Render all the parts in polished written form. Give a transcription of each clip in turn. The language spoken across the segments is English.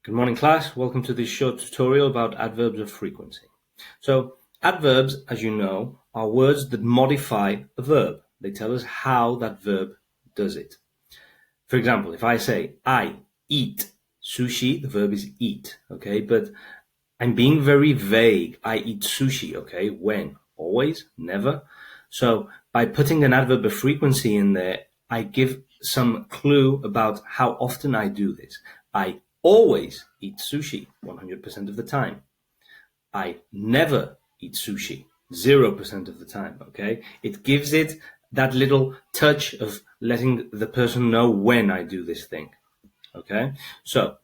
Good morning, class. Welcome to this short tutorial about adverbs of frequency. So, adverbs, as you know, are words that modify a verb. They tell us how that verb does it. For example, if I say, I eat sushi, the verb is eat, okay? But I'm being very vague. I eat sushi, okay? When? Always? Never? So, by putting an adverb of frequency in there, I give some clue about how often I do this. I always eat sushi 100% of the time. I never eat sushi 0% of the time, okay? It gives it that little touch of letting the person know when I do this thing, okay? So,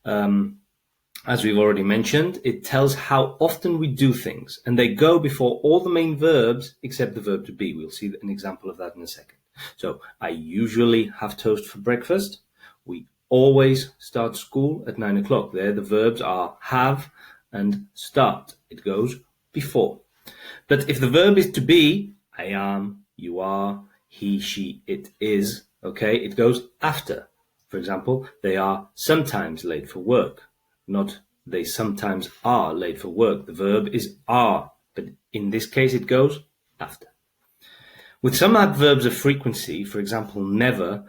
as we've already mentioned, it tells how often we do things, and they go before all the main verbs except the verb to be. We'll see an example of that in a second. So, I usually have toast for breakfast. We always start school at 9 o'clock. There, the verbs are have and start. It goes before. But if the verb is to be, I am, you are, he, she, it is, okay, it goes after. For example, they are sometimes late for work. Not they sometimes are late for work. The verb is are, but in this case it goes after. With some adverbs of frequency, for example, never,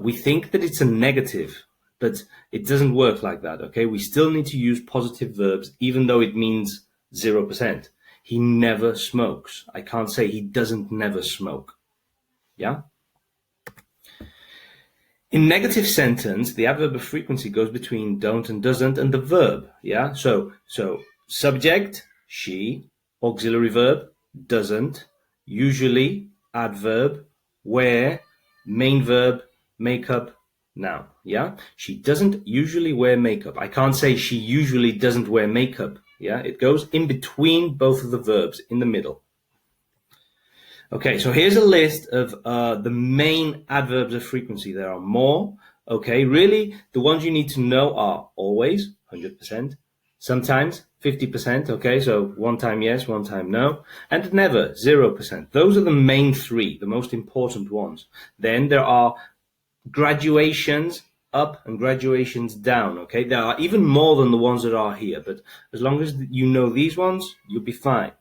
we think that it's a negative, but it doesn't work like that, okay? We still need to use positive verbs, even though it means 0%. He never smokes. I can't say he doesn't never smoke. Yeah? In negative sentence, the adverb of frequency goes between don't and doesn't and the verb, yeah? So subject, she, auxiliary verb, doesn't, usually, adverb, where, main verb, makeup, noun, yeah? She doesn't usually wear makeup. I can't say she usually doesn't wear makeup, yeah? It goes in between both of the verbs, in the middle. Okay, so here's a list of the main adverbs of frequency. There are more, okay? Really, the ones you need to know are always, 100%, sometimes, 50%, okay? So one time yes, one time no, and never, 0%. Those are the main three, the most important ones. Then there are graduations up and graduations down, okay? There are even more than the ones that are here, but as long as you know these ones, you'll be fine.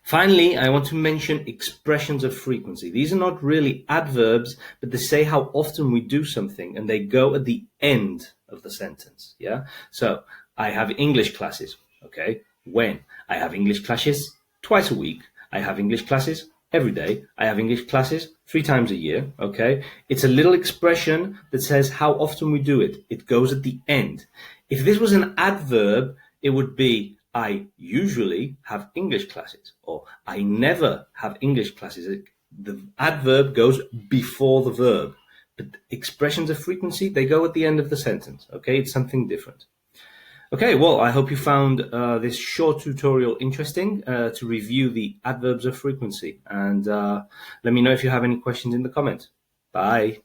Finally, I want to mention expressions of frequency. These are not really adverbs, but they say how often we do something, and they go at the end of the sentence, yeah? So, I have English classes, okay? When? I have English classes twice a week. I have English classes every day. I have English classes 3 times a year, okay? It's a little expression that says how often we do it. It goes at the end. If this was an adverb, it would be I usually have English classes, or I never have English classes. The adverb goes before the verb, but expressions of frequency, they go at the end of the sentence, okay? It's something different. Okay, well, I hope you found this short tutorial interesting to review the adverbs of frequency, and let me know if you have any questions in the comments. Bye.